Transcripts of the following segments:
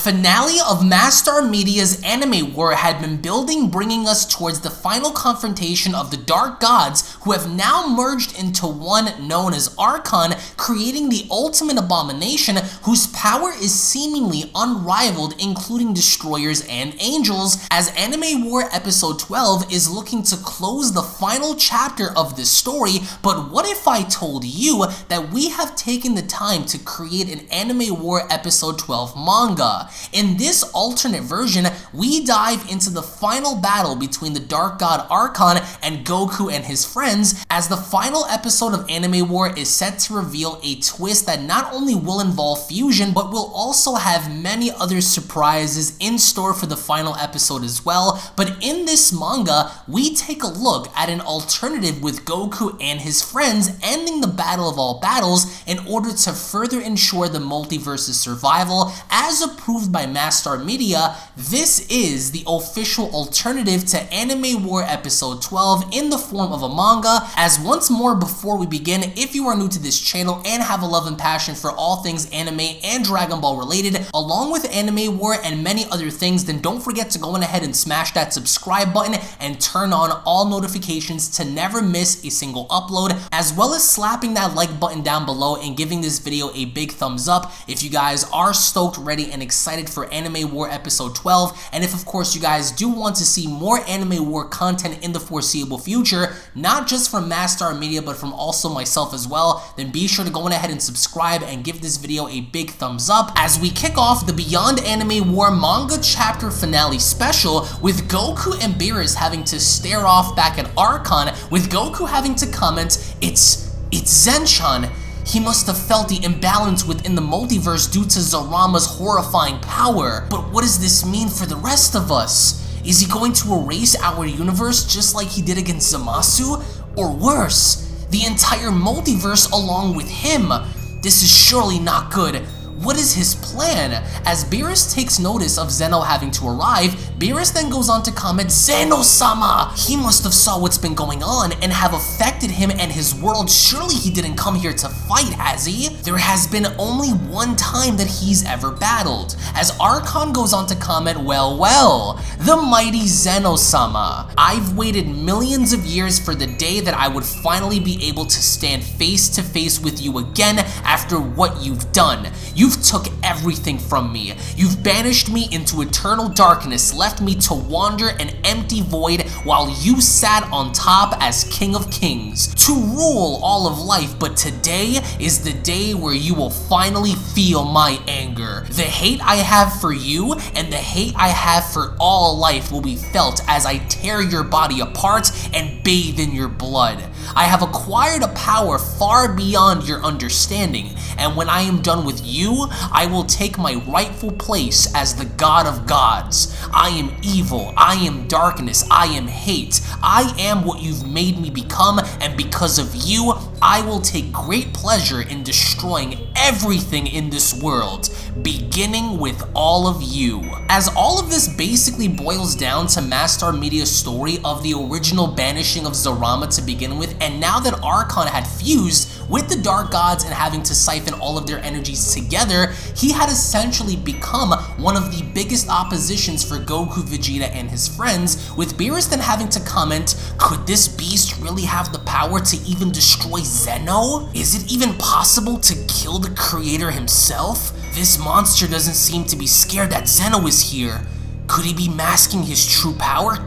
finale of MastarMedia's anime war had been building, bringing us towards the final confrontation of the Dark Gods, who have now merged into one known as Archon, creating the ultimate abomination whose power is seemingly unrivaled, including destroyers and angels, as Anime War Episode 12 is looking to close the final chapter of this story. But what if I told you that we have taken the time to create an Anime War Episode 12 manga? In this alternate version, we dive into the final battle between the Dark God Archon and Goku and his friends, as the final episode of Anime War is set to reveal a twist that not only will involve fusion, but will also have many other surprises in store for the final episode as well. But in this manga, we take a look at an alternative with Goku and his friends ending the battle of all battles in order to further ensure the multiverse's survival. As approved by MastarMedia, this is the official alternative to Anime War Episode 12 in the form of a manga. As once more, before we begin, if you are new to this channel and have a love and passion for all things anime and Dragon Ball related, along with Anime War and many other things, then don't forget to go on ahead and smash that subscribe button and turn on all notifications to never miss a single upload, as well as slapping that like button down below and giving this video a big thumbs up if you guys are stoked, ready, and excited for Anime War Episode 12, and if of course you guys do want to see more Anime War content in the foreseeable future, not just from MastarMedia but from also myself as well, then be sure to go on ahead and subscribe and give this video a big thumbs up as we kick off the Beyond Anime War manga chapter finale special, with Goku and Beerus having to stare off back at Archon, with Goku having to comment, it's Zenchan. He must have felt the imbalance within the multiverse due to Zarama's horrifying power. But what does this mean for the rest of us? Is he going to erase our universe just like he did against Zamasu? Or worse, the entire multiverse along with him? This is surely not good. What is his plan? As Beerus takes notice of Zeno having to arrive, Beerus then goes on to comment, Zeno-sama! He must have saw what's been going on and have affected him and his world. Surely he didn't come here to fight, has he? There has been only one time that he's ever battled. As Archon goes on to comment, well, the mighty Zeno-sama. I've waited millions of years for the day that I would finally be able to stand face to face with you again after what you've done. You've took everything from me. You've banished me into eternal darkness, left me to wander an empty void while you sat on top as King of Kings, to rule all of life. But today is the day where you will finally feel my anger. The hate I have for you and the hate I have for all life will be felt as I tear your body apart and bathe in your blood. I have acquired a power far beyond your understanding, and when I am done with you, I will take my rightful place as the God of Gods. I am evil, I am darkness, I am hate. I am what you've made me become, and because of you, I will take great pleasure in destroying everything in this world, beginning with all of you. As all of this basically boils down to MastarMedia's story of the original banishing of Zarama to begin with, and now that Archon had fused with the Dark Gods and having to siphon all of their energies together, he had essentially become one of the biggest oppositions for Goku, Vegeta, and his friends, with Beerus then having to comment, could this beast really have the power to even destroy Zeno? Is it even possible to kill the creator himself? This monster doesn't seem to be scared that Zeno is here. Could he be masking his true power?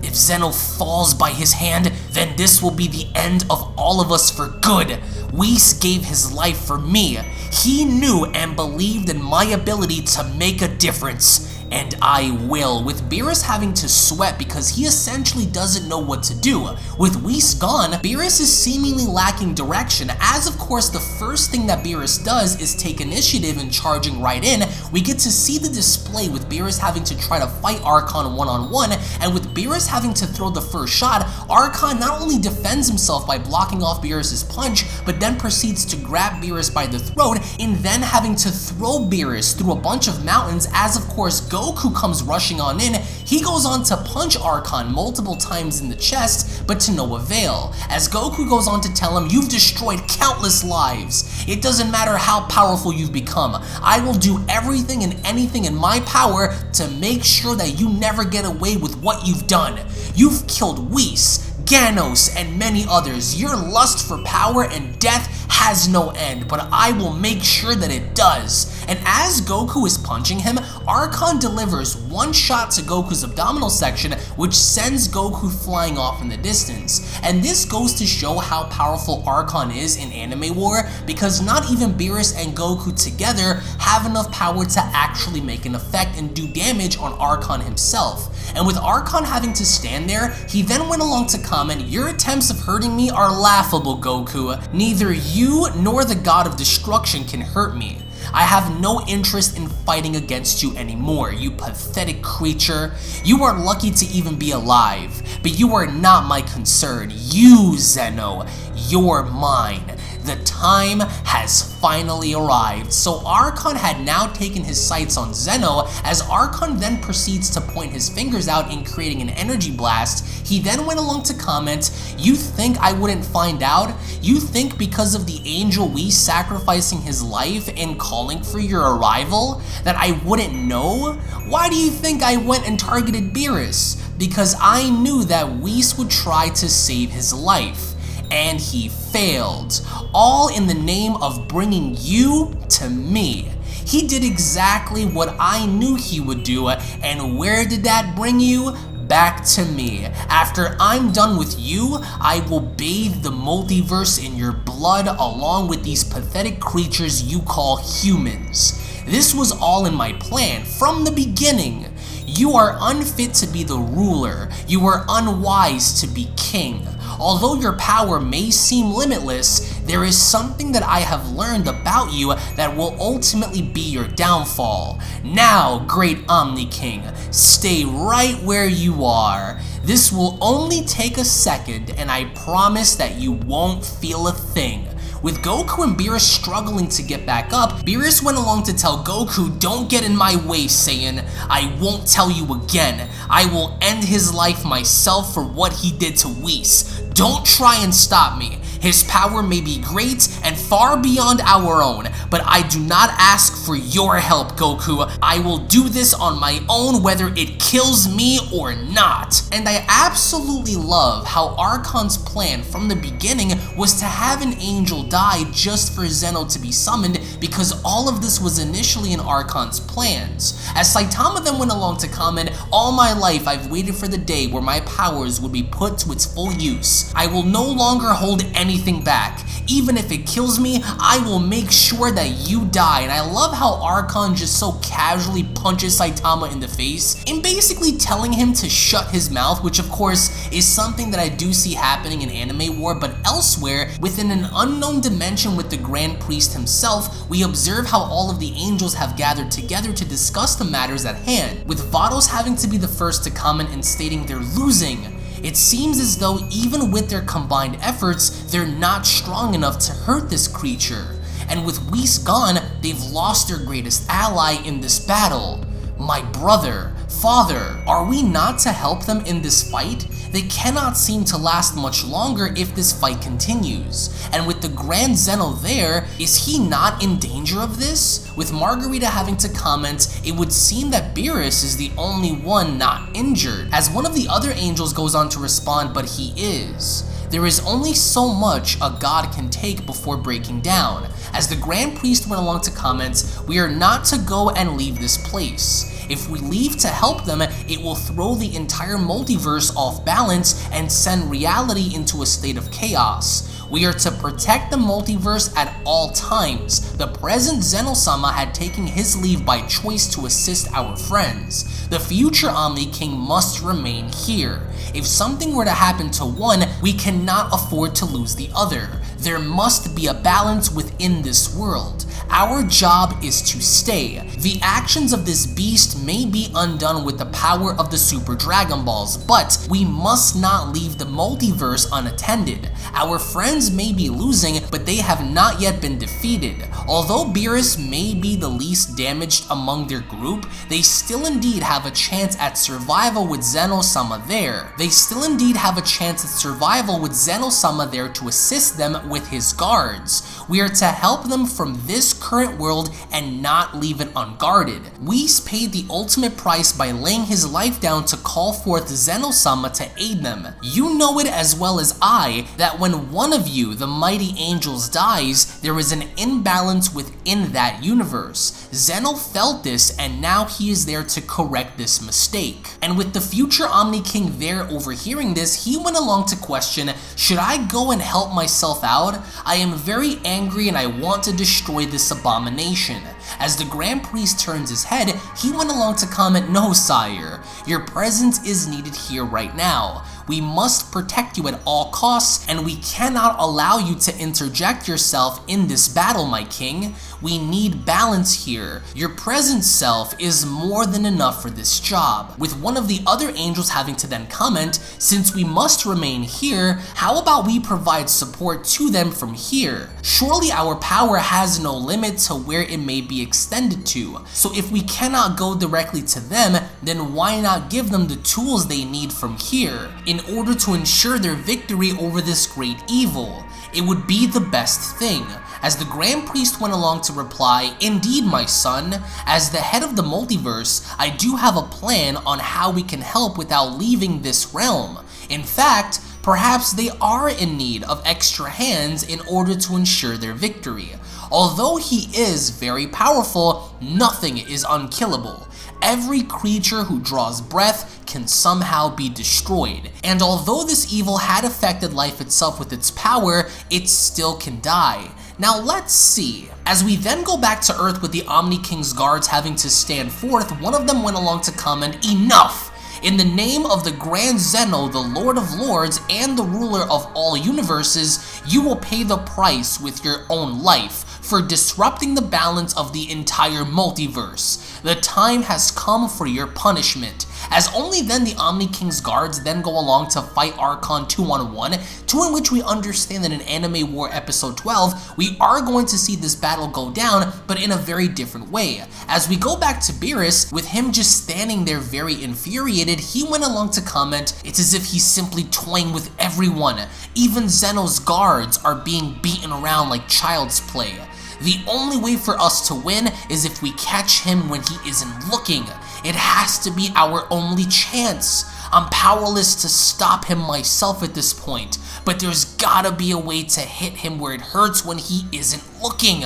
If Zeno falls by his hand, then this will be the end of all of us for good. Whis gave his life for me. He knew and believed in my ability to make a difference. And I will, with Beerus having to sweat because he essentially doesn't know what to do. With Whis gone, Beerus is seemingly lacking direction, as of course the first thing that Beerus does is take initiative and charging right in. We get to see the display with Beerus having to try to fight Archon one-on-one, and with Beerus having to throw the first shot, Archon not only defends himself by blocking off Beerus' punch, but then proceeds to grab Beerus by the throat, and then having to throw Beerus through a bunch of mountains, as of course Goku comes rushing on in. He goes on to punch Archon multiple times in the chest, but to no avail, as Goku goes on to tell him, you've destroyed countless lives. It doesn't matter how powerful you've become. I will do everything everything and anything in my power to make sure that you never get away with what you've done. You've killed Whis, Ganos, and many others. Your lust for power and death has no end, but I will make sure that it does. And as Goku is punching him, Archon delivers one shot to Goku's abdominal section, which sends Goku flying off in the distance. And this goes to show how powerful Archon is in Anime War, because not even Beerus and Goku together have enough power to actually make an effect and do damage on Archon himself. And with Archon having to stand there, he then went along to comment, "Your attempts of hurting me are laughable, Goku. Neither you nor the God of Destruction can hurt me. I have no interest in fighting against you anymore, you pathetic creature. You are lucky to even be alive, but you are not my concern. You, Zeno, you're mine. The time has finally arrived." So Archon had now taken his sights on Zeno. As Archon then proceeds to point his fingers out in creating an energy blast, he then went along to comment, "You think I wouldn't find out? You think because of the angel Whis sacrificing his life and calling for your arrival that I wouldn't know? Why do you think I went and targeted Beerus? Because I knew that Whis would try to save his life. And he failed, all in the name of bringing you to me. He did exactly what I knew he would do, and where did that bring you? Back to me. After I'm done with you, I will bathe the multiverse in your blood along with these pathetic creatures you call humans. This was all in my plan from the beginning. You are unfit to be the ruler. You are unwise to be king. Although your power may seem limitless, there is something that I have learned about you that will ultimately be your downfall. Now, great Omni King, stay right where you are. This will only take a second, and I promise that you won't feel a thing." With Goku and Beerus struggling to get back up, Beerus went along to tell Goku, "Don't get in my way, Saiyan. I won't tell you again. I will end his life myself for what he did to Whis. Don't try and stop me. His power may be great and far beyond our own, but I do not ask for your help, Goku. I will do this on my own whether it kills me or not." And I absolutely love how Archon's plan from the beginning was to have an angel die just for Zeno to be summoned, because all of this was initially in Archon's plans. As Saitama then went along to comment, "All my life I've waited for the day where my powers would be put to its full use. I will no longer hold anything back. Even if it kills me, I will make sure that you die." And I love how Archon just so casually punches Saitama in the face and basically telling him to shut his mouth, which of course is something that I do see happening in Anime War, but elsewhere, within an unknown dimension with the Grand Priest himself, we observe how all of the angels have gathered together to discuss the matters at hand, with Vados having to be the first to comment and stating they're losing. It seems as though even with their combined efforts, they're not strong enough to hurt this creature. And with Whis gone, they've lost their greatest ally in this battle. My brother, father, are we not to help them in this fight? They cannot seem to last much longer if this fight continues. And with the Grand Zeno there, is he not in danger of this? With Margarita having to comment, it would seem that Beerus is the only one not injured, as one of the other angels goes on to respond, "But he is. There is only so much a god can take before breaking down." As the Grand Priest went along to comment, "We are not to go and leave this place. If we leave to help them, it will throw the entire multiverse off balance and send reality into a state of chaos. We are to protect the multiverse at all times. The present Zeno-sama had taken his leave by choice to assist our friends. The future Omni King must remain here. If something were to happen to one, we cannot afford to lose the other. There must be a balance within this world. Our job is to stay. The actions of this beast may be undone with the power of the Super Dragon Balls, but we must not leave the multiverse unattended. Our friends may be losing, but they have not yet been defeated. Although Beerus may be the least damaged among their group, they still indeed have a chance at survival with Zeno-sama there. They still indeed have a chance at survival with Zeno-sama there to assist them with his guards. We are to help them from this current world and not leave it unguarded. unguarded. Whis paid the ultimate price by laying his life down to call forth Zeno-sama to aid them. You know it as well as I that when one of you, the mighty angels, dies, there is an imbalance within that universe. Zeno felt this, and now he is there to correct this mistake. And with the future Omni King there overhearing this, he went along to question, should I go and help myself out? I am very angry and I want to destroy this abomination. As the Grand Priest turns his head, he went along to comment, no sire, your presence is needed here right now. We must protect you at all costs, and we cannot allow you to interject yourself in this battle, my king. We need balance here. Your present self is more than enough for this job. With one of the other angels having to then comment, since we must remain here, how about we provide support to them from here? Surely our power has no limit to where it may be extended to. So if we cannot go directly to them, then why not give them the tools they need from here in order to ensure their victory over this great evil? It would be the best thing. As the Grand Priest went along to reply, indeed my son, as the head of the multiverse, I do have a plan on how we can help without leaving this realm. In fact, perhaps they are in need of extra hands in order to ensure their victory. Although he is very powerful, nothing is unkillable. Every creature who draws breath can somehow be destroyed, and although this evil had affected life itself with its power, it still can die. Now let's see. As we then go back to Earth with the Omni King's guards having to stand forth, one of them went along to comment, enough! In the name of the Grand Zeno, the Lord of Lords, and the ruler of all universes, you will pay the price with your own life for disrupting the balance of the entire multiverse. The time has come for your punishment. As only then the Omni King's guards then go along to fight Archon 2-on-1, to in which we understand that in Anime War Episode 12, we are going to see this battle go down, but in a very different way. As we go back to Beerus, with him just standing there very infuriated, he went along to comment, it's as if he's simply toying with everyone. Even Zeno's guards are being beaten around like child's play. The only way for us to win is if we catch him when he isn't looking. It has to be our only chance. I'm powerless to stop him myself at this point, but there's gotta be a way to hit him where it hurts when he isn't looking.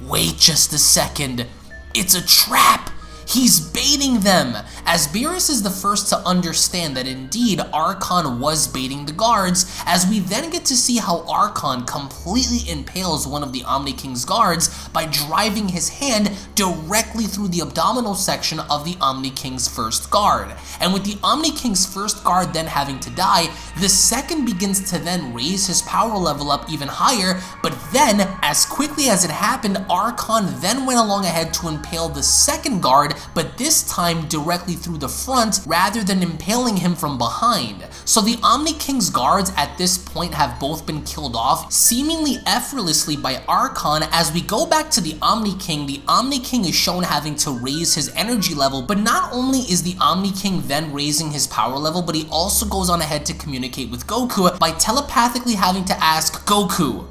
Wait just a second. It's a trap. He's baiting them, as Beerus is the first to understand that indeed Archon was baiting the guards, as we then get to see how Archon completely impales one of the Omni King's guards by driving his hand directly through the abdominal section of the Omni King's first guard. And with the Omni King's first guard then having to die, the second begins to then raise his power level up even higher, but then, as quickly as it happened, Archon then went along ahead to impale the second guard, but this time directly through the front rather than impaling him from behind. So the Omni King's guards at this point have both been killed off, seemingly effortlessly by Archon. As we go back to the Omni King is shown having to raise his energy level, but not only is the Omni King then raising his power level, but he also goes on ahead to communicate with Goku by telepathically having to ask Goku,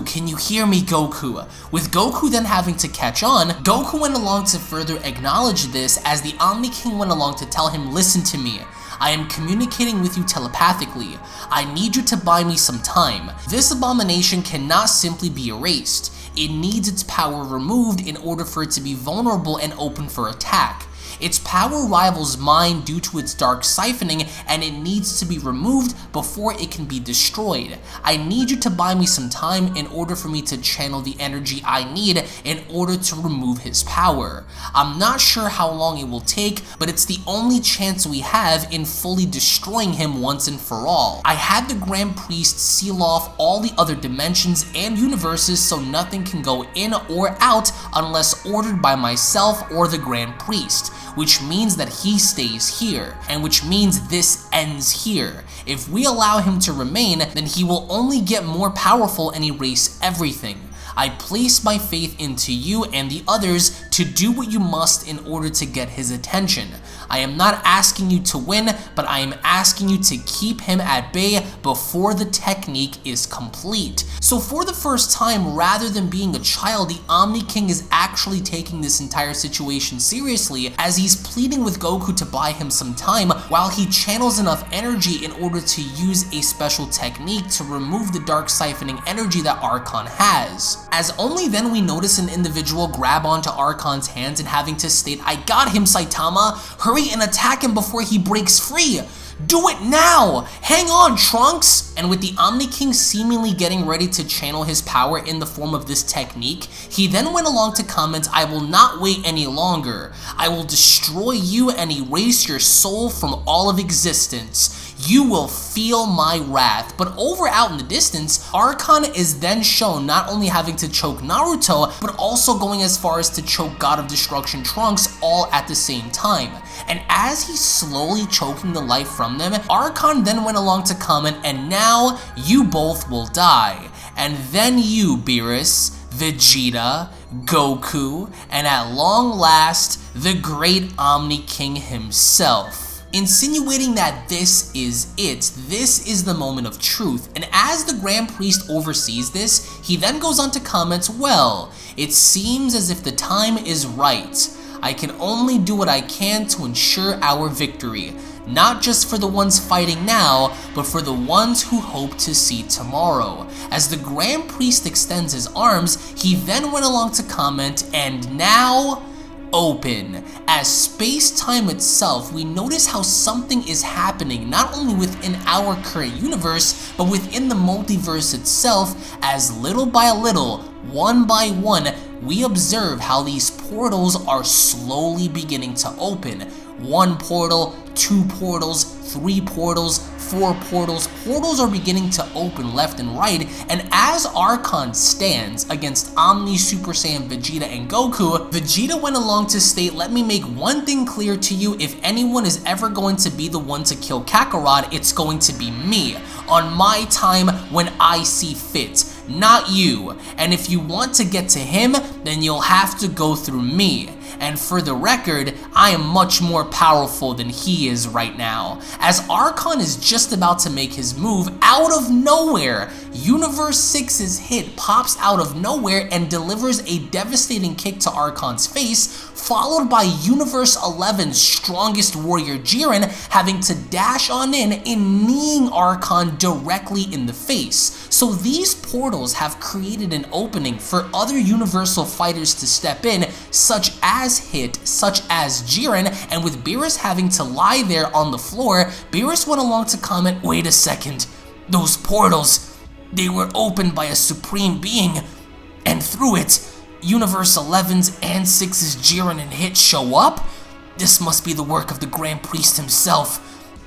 can you hear me, Goku? With Goku then having to catch on, Goku went along to further acknowledge this as the Omni King went along to tell him, listen to me. I am communicating with you telepathically. I need you to buy me some time. This abomination cannot simply be erased. It needs its power removed in order for it to be vulnerable and open for attack. Its power rivals mine due to its dark siphoning, and it needs to be removed before it can be destroyed. I need you to buy me some time in order for me to channel the energy I need in order to remove his power. I'm not sure how long it will take, but it's the only chance we have in fully destroying him once and for all. I had the Grand Priest seal off all the other dimensions and universes so nothing can go in or out unless ordered by myself or the Grand Priest, which means that he stays here, and which means this ends here. If we allow him to remain, then he will only get more powerful and erase everything. I place my faith into you and the others to do what you must in order to get his attention. I am not asking you to win, but I am asking you to keep him at bay before the technique is complete. So for the first time, rather than being a child, the Omni King is actually taking this entire situation seriously, as he's pleading with Goku to buy him some time while he channels enough energy in order to use a special technique to remove the dark siphoning energy that Archon has. As only then we notice an individual grab onto Archon's hands and having to state, "I got him, Saitama! Hurry and attack him before he breaks free! Do it now! Hang on, Trunks!" And with the Omni King seemingly getting ready to channel his power in the form of this technique, he then went along to comment, "I will not wait any longer. I will destroy you and erase your soul from all of existence. You will feel my wrath." But over out in the distance, Archon is then shown not only having to choke Naruto, but also going as far as to choke God of Destruction Trunks all at the same time. And as he's slowly choking the life from them, Archon then went along to comment, "And now you both will die. And then you, Beerus, Vegeta, Goku, and at long last, the great Omni King himself." Insinuating that this is it, this is the moment of truth. And as the Grand Priest oversees this, he then goes on to comment, "Well, it seems as if the time is right. I can only do what I can to ensure our victory, not just for the ones fighting now, but for the ones who hope to see tomorrow." As the Grand Priest extends his arms, he then went along to comment, "And now, open." As space-time itself, we notice how something is happening not only within our current universe, but within the multiverse itself, as little by little, one by one, we observe how these portals are slowly beginning to open. One portal, two portals, three portals, four portals. Portals are beginning to open left and right, and as Archon stands against Omni, Super Saiyan, Vegeta, and Goku, Vegeta went along to state, "Let me make one thing clear to you. If anyone is ever going to be the one to kill Kakarot, it's going to be me. On my time when I see fit, not you. And if you want to get to him, then you'll have to go through me. And for the record, I am much more powerful than he is right now." As Archon is just about to make his move, out of nowhere, Universe 6's hit pops out of nowhere and delivers a devastating kick to Archon's face, followed by Universe 11's strongest warrior Jiren having to dash on in and kneeing Archon directly in the face. So these portals have created an opening for other Universal fighters to step in, such as Hit, such as Jiren, and with Beerus having to lie there on the floor, Beerus went along to comment, "Wait a second, those portals, they were opened by a supreme being, and through it, Universe 11's and 6's Jiren and Hit show up? This must be the work of the Grand Priest himself.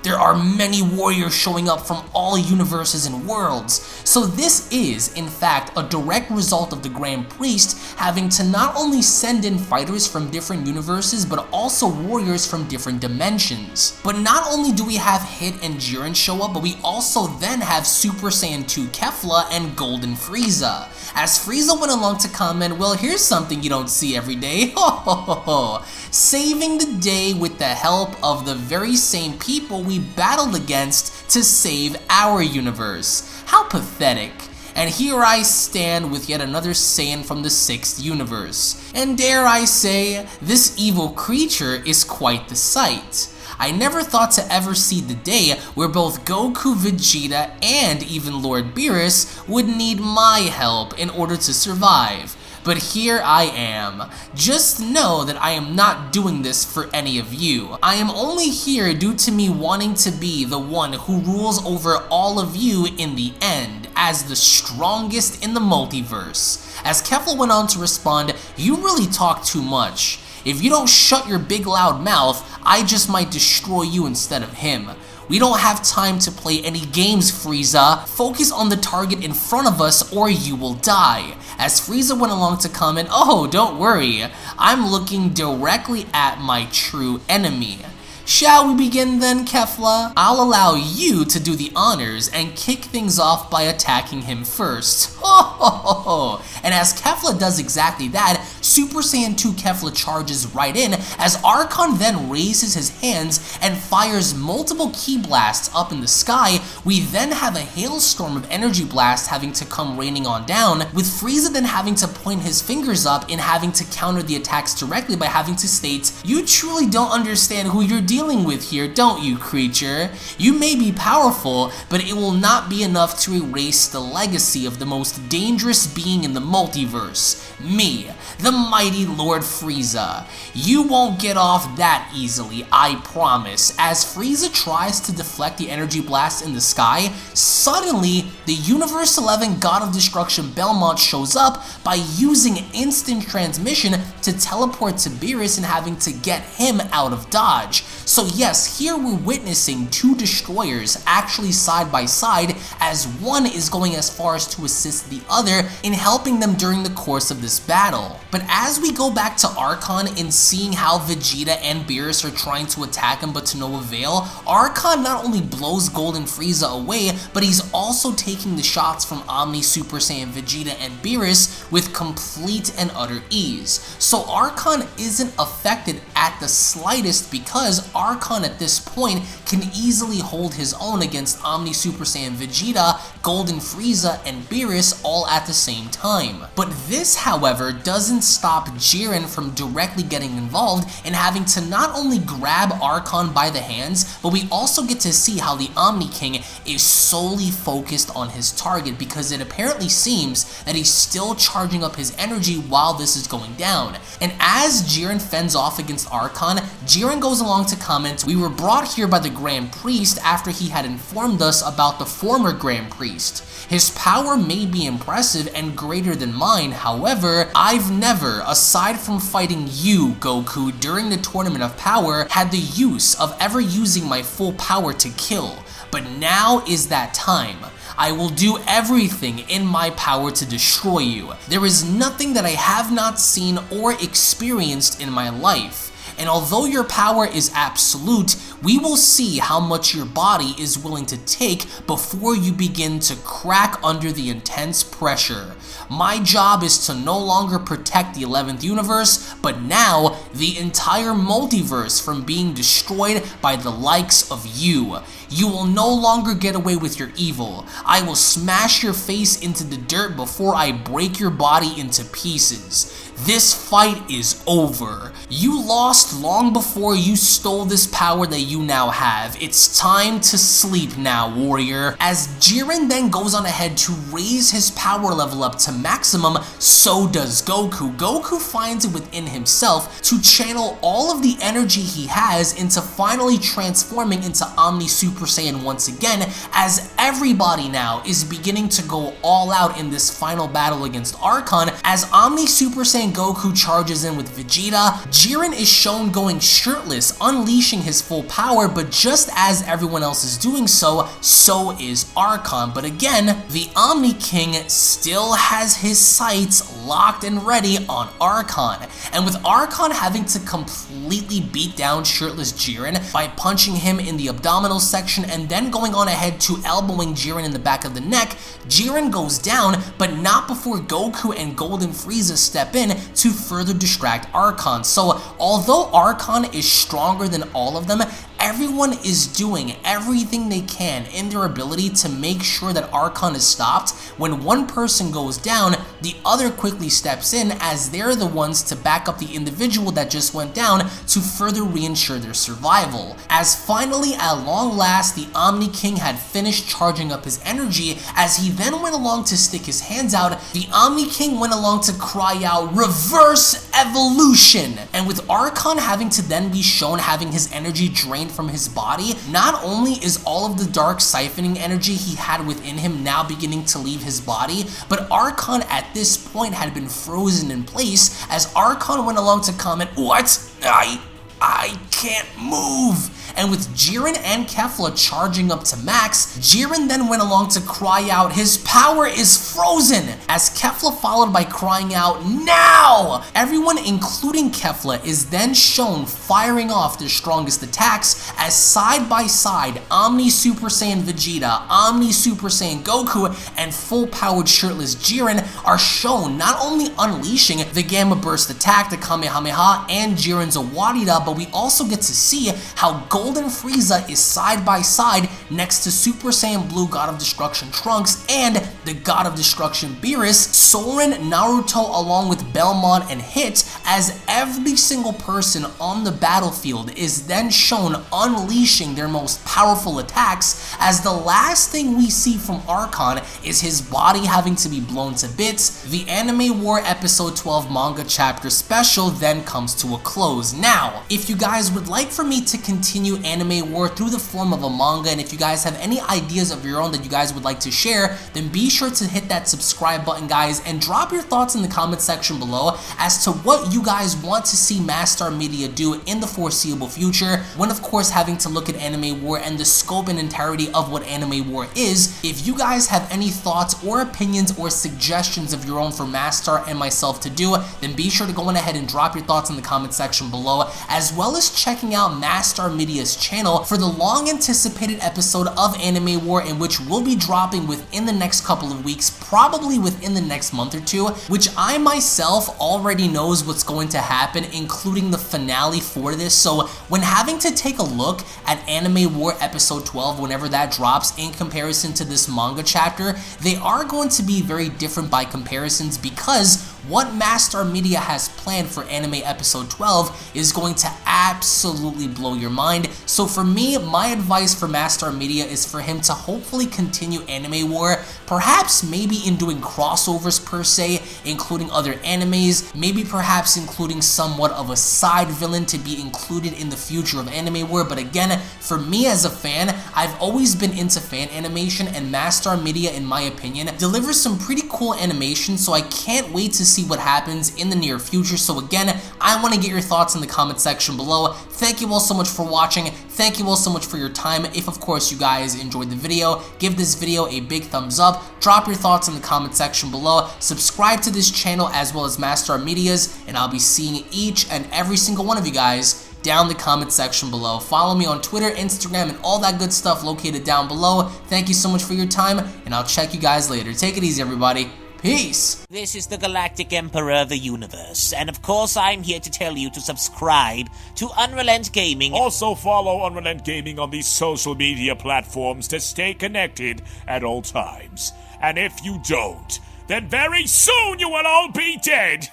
There are many warriors showing up from all universes and worlds." So this is, in fact, a direct result of the Grand Priest having to not only send in fighters from different universes, but also warriors from different dimensions. But not only do we have Hit and Jiren show up, but we also then have Super Saiyan 2 Kefla and Golden Frieza. As Frieza went along to comment, "Well, here's something you don't see every day. Ho ho ho ho. Saving the day with the help of the very same people we battled against to save our universe. How pathetic. And here I stand with yet another Saiyan from the 6th universe. And dare I say, this evil creature is quite the sight. I never thought to ever see the day where both Goku, Vegeta, and even Lord Beerus would need my help in order to survive. But here I am. Just know that I am not doing this for any of you. I am only here due to me wanting to be the one who rules over all of you in the end, as the strongest in the multiverse." As Kefla went on to respond, "You really talk too much. If you don't shut your big loud mouth, I just might destroy you instead of him. We don't have time to play any games, Frieza. Focus on the target in front of us or you will die." As Frieza went along to comment, "Oh, don't worry. I'm looking directly at my true enemy." Shall we begin then, Kefla? I'll allow you to do the honors and kick things off by attacking him first. Ho ho ho ho! And as Kefla does exactly that, Super Saiyan 2 Kefla charges right in as Archon then raises his hands and fires multiple ki blasts up in the sky. We then have a hailstorm of energy blasts having to come raining on down, with Frieza then having to point his fingers up and having to counter the attacks directly by having to state, "You truly don't understand who you're dealing with here, don't you, creature? You may be powerful, but it will not be enough to erase the legacy of the most dangerous being in the multiverse, me, the mighty Lord Frieza. You won't get off that easily, I promise." As Frieza tries to deflect the energy blast in the sky, suddenly the Universe 11 God of Destruction Belmont shows up by using instant transmission to teleport to Beerus and having to get him out of dodge. So yes, here we're witnessing two destroyers actually side by side, as one is going as far as to assist the other in helping them during the course of this battle. But as we go back to Archon and seeing how Vegeta and Beerus are trying to attack him but to no avail, Archon not only blows Golden Frieza away, but he's also taking the shots from Omni Super Saiyan Vegeta and Beerus with complete and utter ease. So Archon isn't affected at the slightest because Archon at this point can easily hold his own against Omni Super Saiyan Vegeta, Golden Frieza, and Beerus all at the same time. But this, however, doesn't stop Jiren from directly getting involved and having to not only grab Archon by the hands, but we also get to see how the Omni King is solely focused on his target, because it apparently seems that he's still charging up his energy while this is going down. And as Jiren fends off against Archon, Jiren goes along to comment, "We were brought here by the Grand Priest after he had informed us about the former Grand Priest. His power may be impressive and greater than mine, however, I've never, aside from fighting you, Goku, during the Tournament of Power, had the use of ever using my full power to kill. But now is that time. I will do everything in my power to destroy you. There is nothing that I have not seen or experienced in my life. And although your power is absolute, we will see how much your body is willing to take before you begin to crack under the intense pressure. My job is to no longer protect the 11th universe, but now the entire multiverse from being destroyed by the likes of you. You will no longer get away with your evil. I will smash your face into the dirt before I break your body into pieces. This fight is over. You lost long before you stole this power that you now have. It's time to sleep now, warrior." As Jiren then goes on ahead to raise his power level up to maximum, so does Goku. Goku finds it within himself to channel all of the energy he has into finally transforming into Omni Super Saiyan once again, as everybody now is beginning to go all out in this final battle against Archon. As Omni Super Saiyan Goku charges in with Vegeta, Jiren is shown going shirtless, unleashing his full power, but just as everyone else is doing so, so is Archon. But again, the Omni King still has his sights locked and ready on Archon. And with Archon having to completely beat down shirtless Jiren by punching him in the abdominal section and then going on ahead to elbowing Jiren in the back of the neck, Jiren goes down, but not before Goku and Golden Frieza step in to further distract Archon. So although Archon is stronger than all of them, everyone is doing everything they can in their ability to make sure that Archon is stopped. When one person goes down, the other quickly steps in, as they're the ones to back up the individual that just went down to further reinsure their survival. As finally, at long last, the Omni King had finished charging up his energy. As he then went along to stick his hands out, the Omni King went along to cry out, "Reverse evolution!" And with Archon having to then be shown having his energy drained from his body, not only is all of the dark siphoning energy he had within him now beginning to leave his body, but Archon at this point had been frozen in place, as Archon went along to comment, "What? I can't move. And with Jiren and Kefla charging up to max, Jiren then went along to cry out, his power is frozen, as Kefla followed by crying out, now! Everyone, including Kefla, is then shown firing off their strongest attacks as side by side, Omni Super Saiyan Vegeta, Omni Super Saiyan Goku, and full-powered shirtless Jiren are shown not only unleashing the Gamma Burst attack, the Kamehameha, and Jiren's Awadida, but we also get to see how Golden Frieza is side by side next to Super Saiyan Blue God of Destruction Trunks and the God of Destruction Beerus, Soren, Naruto, along with Belmont and Hit, as every single person on the battlefield is then shown unleashing their most powerful attacks, as the last thing we see from Archon is his body having to be blown to bits. The Anime War Episode 12 Manga Chapter Special then comes to a close. Now, if you guys would like for me to continue Anime War through the form of a manga, and if you guys have any ideas of your own that you guys would like to share, then be sure to hit that subscribe button, guys, and drop your thoughts in the comment section below as to what you guys want to see MastarMedia do in the foreseeable future, when of course having to look at Anime War and the scope and entirety of what Anime War is. If you guys have any thoughts or opinions or suggestions of your own for Mastar and myself to do, then be sure to go on ahead and drop your thoughts in the comment section below, as well as checking out MastarMedia's channel for the long anticipated episode of Anime War, in which we'll be dropping within the next couple of weeks, probably within the next month or two, which I myself already knows what's going to happen, including the finale for this. So when having to take a look at Anime War episode 12 whenever that drops in comparison to this manga chapter, they are going to be very different by comparisons, because what MastarMedia has planned for Anime Episode 12 is going to absolutely blow your mind. So for me, my advice for MastarMedia is for him to hopefully continue Anime War, perhaps maybe in doing crossovers per se, including other animes, maybe perhaps including somewhat of a side villain to be included in the future of Anime War. But again, for me as a fan, I've always been into fan animation, and MastarMedia, in my opinion, delivers some pretty cool animation, so I can't wait to see what happens in the near future. So again, I want to get your thoughts in the comment section below. Thank you all so much for watching. Thank you all so much for your time. If of course you guys enjoyed the video, give this video a big thumbs up, drop your thoughts in the comment section below, subscribe to this channel as well as MastarMedia's, and I'll be seeing each and every single one of you guys down the comment section below. Follow me on Twitter, Instagram, and all that good stuff located down below. Thank you so much for your time, and I'll check you guys later. Take it easy, everybody. Peace! This is the Galactic Emperor of the Universe, and of course I'm here to tell you to subscribe to UnrealEntGaming. Also follow UnrealEntGaming on these social media platforms to stay connected at all times. And if you don't, then very soon you will all be dead!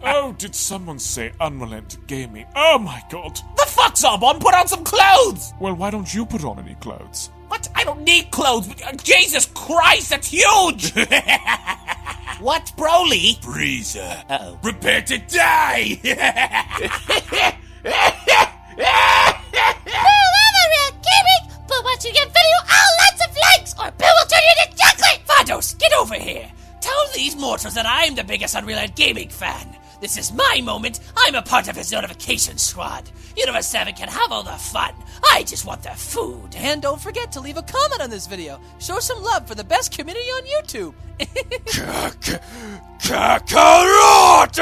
Oh, did someone say UnrealEntGaming? Oh my god. The fuck's up, on? Put on some clothes! Well, why don't you put on any clothes? What? I don't need clothes. Jesus Christ, that's huge! What, Broly? Frieza. Uh-oh. Prepare to die! UnrealEntGaming, but once you get video, lots of likes, or Bill will turn you into chocolate! Vados, get over here. Tell these mortals that I'm the biggest UnrealEntGaming fan. This is my moment. I'm a part of his notification squad. Universe 7 can have all the fun. I just want the food. And don't forget to leave a comment on this video. Show some love for the best community on YouTube. Kakarot!